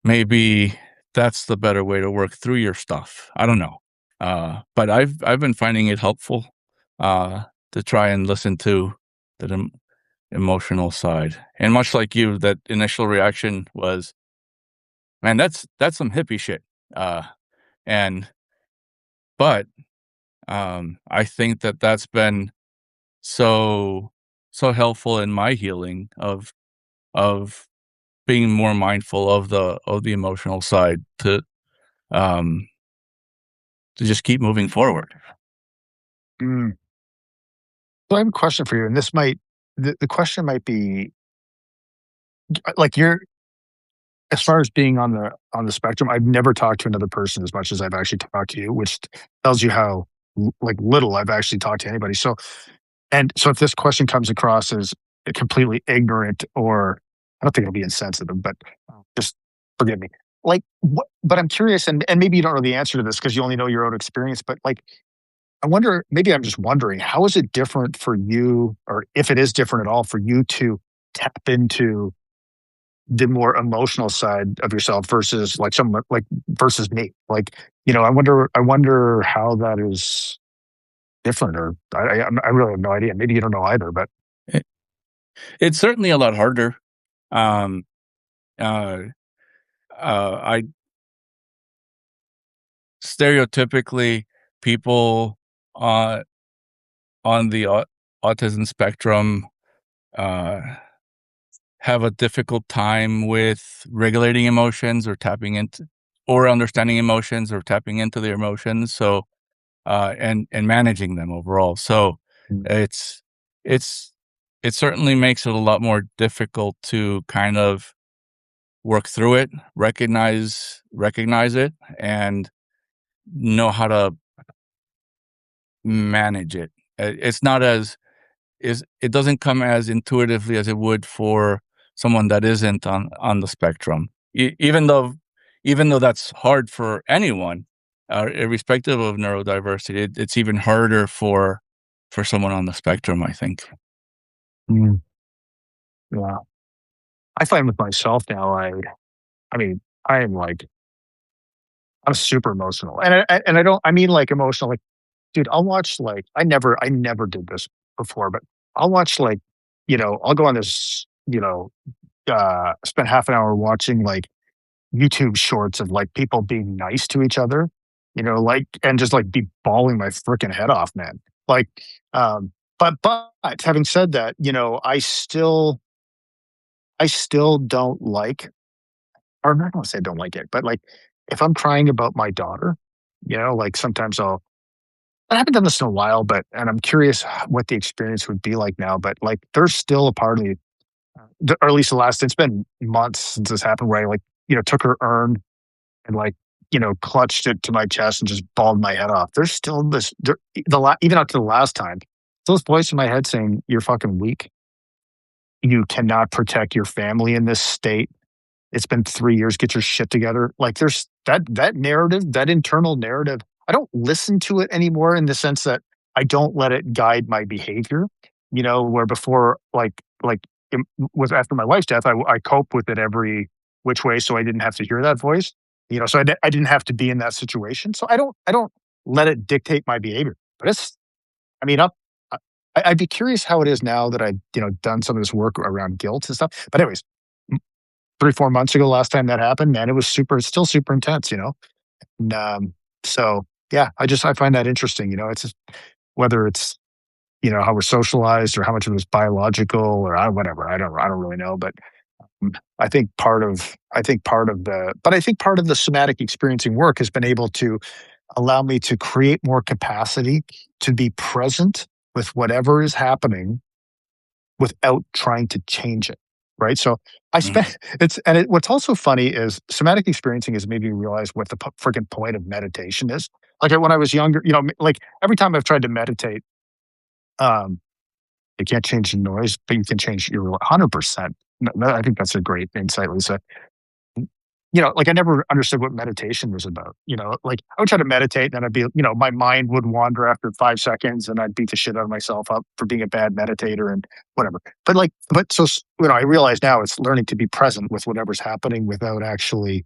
maybe that's the better way to work through your stuff. I don't know. But I've been finding it helpful, to try and listen to the emotional side. And much like you, that initial reaction was, "Man, that's some hippie shit." Uh, and but, I think that that's been so so helpful in my healing of being more mindful of the emotional side um to just keep moving forward. mm. So I have a question for you, and the question might be like you're as far as being on the spectrum. I've never talked to another person as much as I've actually talked to you, which tells you how like little I've actually talked to anybody. So if this question comes across as completely ignorant or I don't think it'll be insensitive, but just forgive me. Like what but I'm curious and maybe you don't know the answer to this because you only know your own experience, but like I wonder, maybe I'm just wondering, how is it different for you, or if it is different at all for you to tap into the more emotional side of yourself versus like someone like versus me? Like, I wonder how that is different, or I really have no idea. Maybe you don't know either, but It it's certainly a lot harder. Um, uh, I stereotypically, people on the autism spectrum uh, have a difficult time with regulating emotions or tapping into or understanding emotions or tapping into their emotions. So and managing them overall. So Mm. it's it's it certainly makes it a lot more difficult to kind of work through it, recognize it, and know how to manage it. It's not as is it doesn't come as intuitively as it would for someone that isn't on the spectrum. Even though that's hard for anyone, irrespective of neurodiversity, it's even harder for someone on the spectrum, I think. Mm. Yeah. I find with myself now, I mean, I am like, I'm super emotional. And I don't, I mean like emotional, like, dude, I'll watch like, I never did this before, but I'll watch like, I'll go on this, spend half an hour watching like YouTube shorts of like people being nice to each other, like, and just like be bawling my freaking head off, man. Like, but having said that, I still don't like, or I'm not going to say I don't like it, but like if I'm crying about my daughter, like sometimes I haven't done this in a while, and I'm curious what the experience would be like now, but like there's still a part of me, or at least it's been months since this happened where I like, took her urn and like, clutched it to my chest and just bawled my head off. There's still even up to the last time, still this voice in my head saying, "You're fucking weak. You cannot protect your family in this state. It's been 3 years. Get your shit together." Like there's that narrative, that internal narrative. I don't listen to it anymore in the sense that I don't let it guide my behavior. Where before, like with after my wife's death, I coped with it every which way, so I didn't have to hear that voice. So I didn't have to be in that situation. So I don't let it dictate my behavior. But I mean, up. I'd be curious how it is now that I've done some of this work around guilt and stuff. But anyways, 3, 4 months ago, last time that happened, man, it was it's still super intense. And, so yeah, I find that interesting, it's just whether it's, how we're socialized or how much of it is biological or whatever. I don't really know, but I think part of the somatic experiencing work has been able to allow me to create more capacity to be present with whatever is happening without trying to change it, right? So I Mhm. spent what's also funny is somatic experiencing has made me realize what the freaking point of meditation is. Like when I was younger, like every time I've tried to meditate, um, you can't change the noise, but you can change your 100%. I think that's a great insight, Lisa. Like I never understood what meditation was about. Like I would try to meditate, and I'd be, my mind would wander after 5 seconds, and I'd beat the shit out of myself up for being a bad meditator and whatever. I realize now it's learning to be present with whatever's happening without actually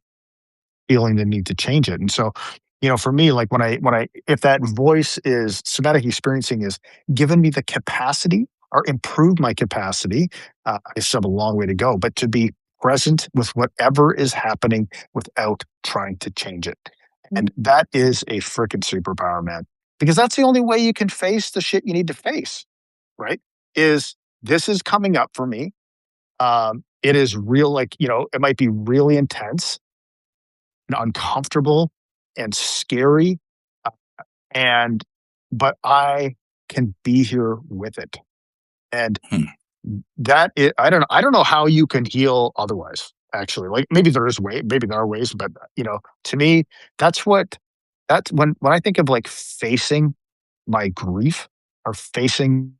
feeling the need to change it. And so, for me, like if that voice is somatic experiencing is given me the capacity or improve my capacity, I still have a long way to go, but to be present with whatever is happening without trying to change it. And that is a freaking superpower, man, because that's the only way you can face the shit you need to face, right? Is this is coming up for me. It is real, like, it might be really intense and uncomfortable and scary. uh, And, but I can be here with it. And Hmm. I don't know how you can heal otherwise, actually. Like maybe there are ways, but to me, that's what, that's when I think of like facing my grief or facing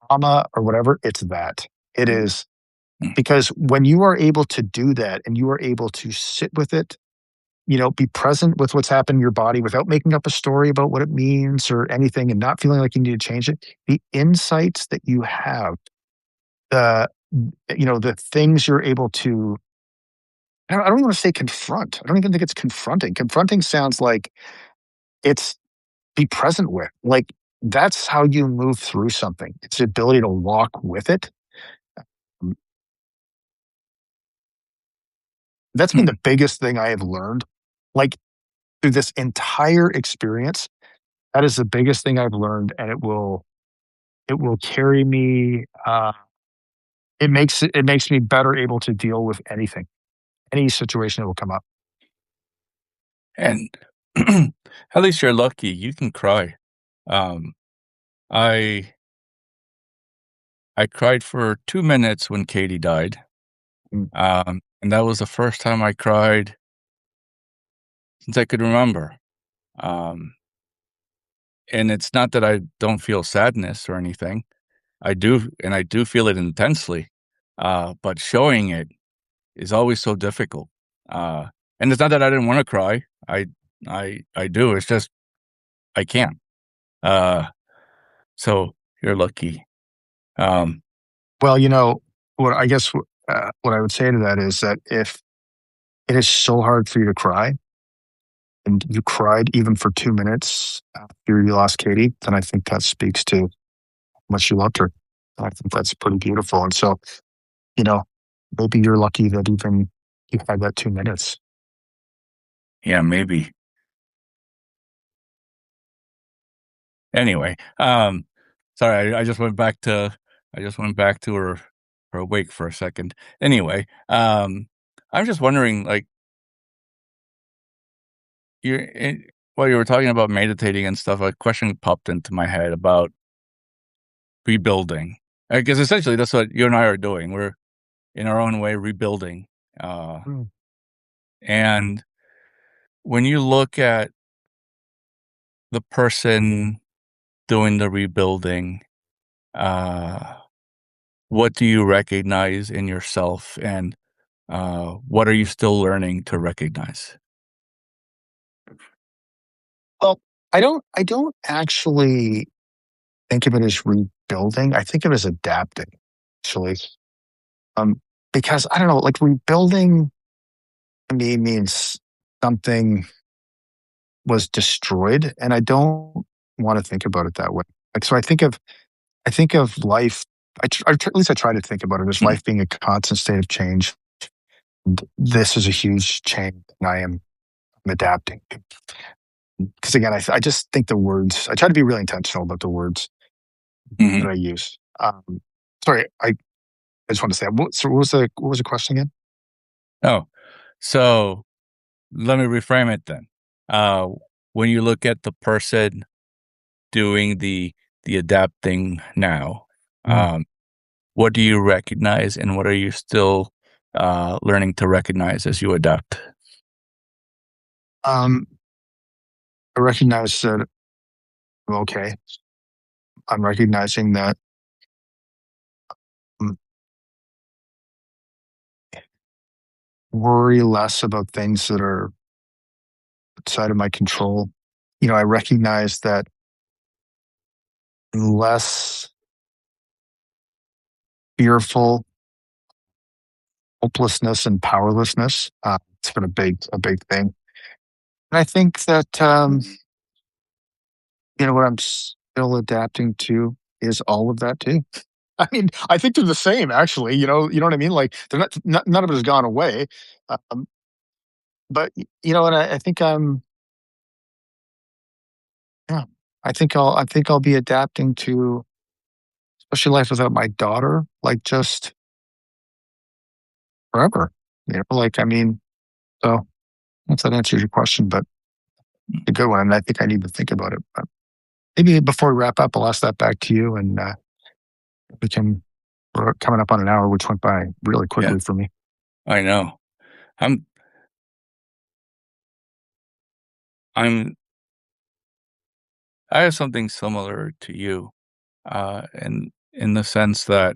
trauma or whatever, it's that. It is Hmm. because when you are able to do that and you are able to sit with it, be present with what's happened in your body without making up a story about what it means or anything and not feeling like you need to change it. The insights that you have, the, the things you're able to, I don't even want to say confront. I don't even think it's confronting. Confronting sounds like it's be present with. Like that's how you move through something. It's the ability to walk with it. Mm, That's been Hmm. the biggest thing I have learned. Like through this entire experience. That is the biggest thing I've learned, and it will carry me. It makes me better able to deal with anything, any situation that will come up. And at least you're lucky, you can cry. Um, I I cried for 2 minutes when Katie died, Mm. and that was the first time I cried since I could remember. Um, and it's not that I don't feel sadness or anything. I do, and I do feel it intensely, but showing it is always so difficult. Uh, and it's not that I didn't wanna cry. I do, it's just I can't. Uh, so you're lucky. Um, Well, what I guess what I would say to that is that if it is so hard for you to cry, and you cried even for 2 minutes after you lost Katie, then I think that speaks to how much you loved her. I think that's pretty beautiful. And so, you know, maybe you're lucky that even you had that 2 minutes. yeah, maybe. Anyway, sorry, I just went back to her wake for a second. Anyway, I'm just wondering, like, you're in while you were talking about meditating and stuff, a question popped into my head about rebuilding. Because essentially that's what you and I are doing. We're in our own way rebuilding. Uh, Mm. and when you look at the person doing the rebuilding, uh, what do you recognize in yourself, and what are you still learning to recognize? Well, I don't actually think of it as rebuilding. I think of it as adapting, actually. Um, because I don't know, like rebuilding to me means something was destroyed, and I don't want to think about it that way. Like, so I think of life. At least I try to think about it as Mhm, life being a constant state of change. And this is a huge change, and I'm adapting. Because again, I just think the words. I try to be really intentional about the words that mhm. I use. Sorry, I just want to say, what was the question again? Oh, so let me reframe it then. Uh, when you look at the person doing the adapting now, Mm. um, what do you recognize, and what are you still learning to recognize as you adapt? Um, I recognize that okay. I'm recognizing that mm, worry less about things that are outside of my control. I recognize that less fearful, hopelessness, and powerlessness. It's been a big thing, and I think that what I'm still adapting to is all of that too. I mean, I think they're the same, actually. You know what I mean. Like, they're not none of it has gone away, um, but and I think yeah, I think I'll be adapting to especially life without my daughter, like just forever. Like I mean, so once that answers your question, but a good one, and I think I need to think about it. But maybe before we wrap up, I'll ask that back to you, and we can. We're coming up on an hour, which went by really Yeah, quickly for me. I know. I'm I'm I have something similar to you, in the sense that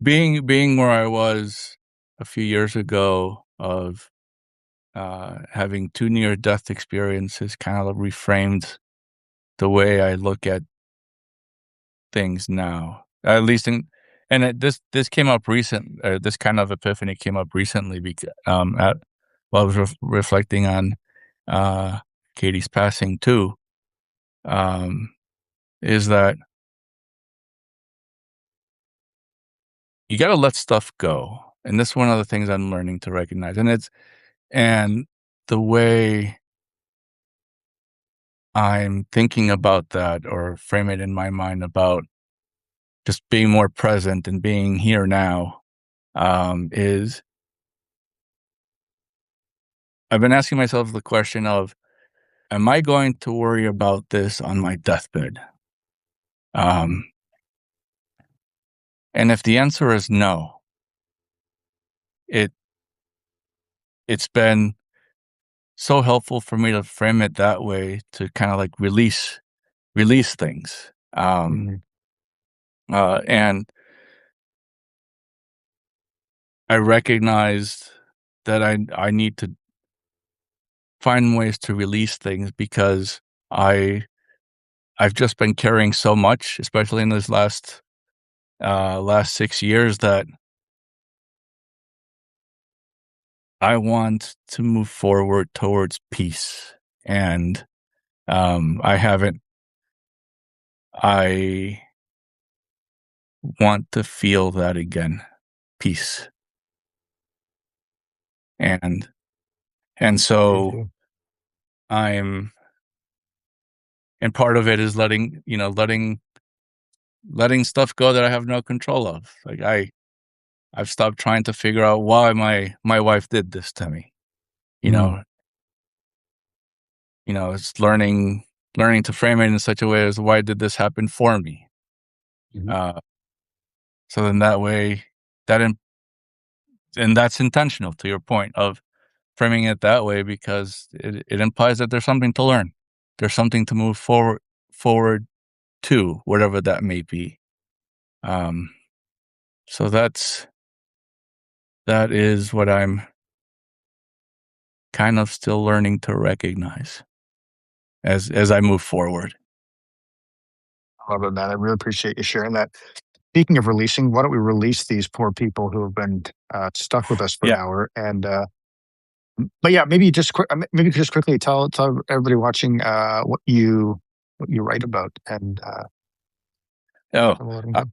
being where I was a few years ago of having 2 near-death experiences kind of reframed the way I look at things now, at least in and this came up this kind of epiphany came up recently at while I was reflecting on, uh, Katie's passing too, um, is that you gotta let stuff go, and that's one of the things I'm learning to recognize, and And the way I'm thinking about that or frame it in my mind about just being more present and being here now, is I've been asking myself the question of, am I going to worry about this on my deathbed? Mm, Um, and if the answer is no, it it's been so helpful for me to frame it that way to kind of like release things. mm, And I recognized that I need to find ways to release things because I I've just been carrying so much, especially in this last 6 years, that I want to move forward towards peace. And I haven't. I want to feel that again, peace, and and me so too. I'm. And part of it is letting stuff go that I have no control of. Like I've stopped trying to figure out why my wife did this to me. You Mm, know, it's learning to frame it in such a way as why did this happen for me? mhm. Uh, so then that way that in, and that's intentional to your point of framing it that way because it implies that there's something to learn. There's something to move forward to, whatever that may be. Um, so that is what I'm kind of still learning to recognize as I move forward. I love it, man. I really appreciate you sharing that. Speaking of releasing, why don't we release these poor people who have been stuck with us for an Yeah. hour? And but yeah, maybe just maybe you could just quickly tell everybody watching what you write about and Oh, tell them what I'm uh, doing.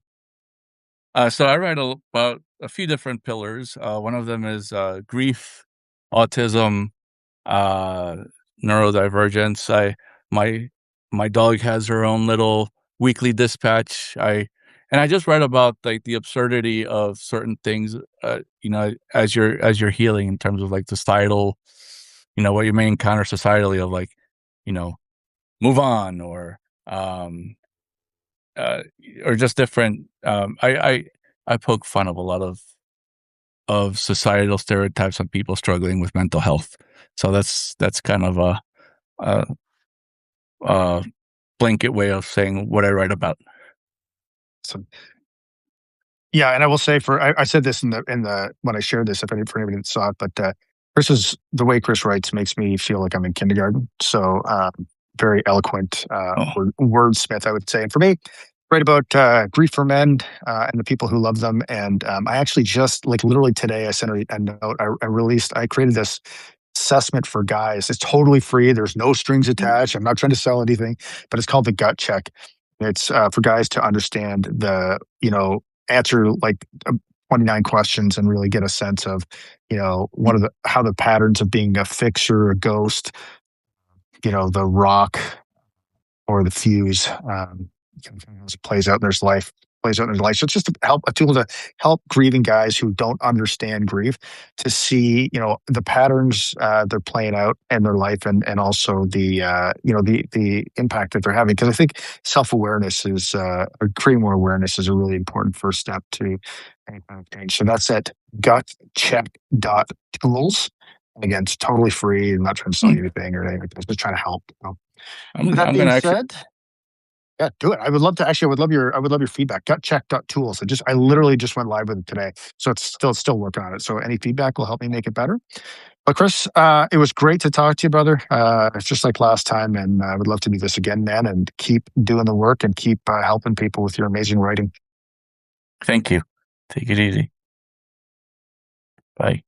so I write about a few different pillars. One of them is grief, autism, uh, neurodivergence. My my dog has her own little weekly dispatch. I just read about like the absurdity of certain things. As you're healing in terms of like societal, what you may encounter societally of like, you know, move on um uh, or just different. I poke fun of a lot of societal stereotypes on people struggling with mental health. So that's kind of a, a blanket way of saying what I write about. So yeah, and I will say I said this in the when I shared this, if any for anybody that saw it, but the way Chris writes makes me feel like I'm in kindergarten. So very eloquent Oh, wordsmith, I would say. And for me, write about grief for men and the people who love them. And I actually just like literally today, I sent a note. I created this assessment for guys. It's totally free. There's no strings attached. I'm not trying to sell anything, but it's called the gut check. It's for guys to understand answer like 29 questions and really get a sense of, what are how the patterns of being a fixer, a ghost, the rock or the fuse, as it plays out in their life, plays out in their life. So it's just a tool to help grieving guys who don't understand grief to see, the patterns they're playing out in their life and also the impact that they're having. Because I think self awareness or creating more awareness is a really important first step to any kind of change. So that's at gutcheck.tools. And again, it's totally free. I'm not trying to sell hmm. you anything or anything. I'm just trying to help. With I'm that I'm being gonna actually. said, yeah, do it. I would love to actually I would love your feedback. Gutcheck.tools. I literally just went live with it today. So it's still working on it. So any feedback will help me make it better. But Chris, it was great to talk to you, brother. It's just like last time, and I would love to do this again, man, and keep doing the work and keep helping people with your amazing writing. Thank you. Take it easy. Bye.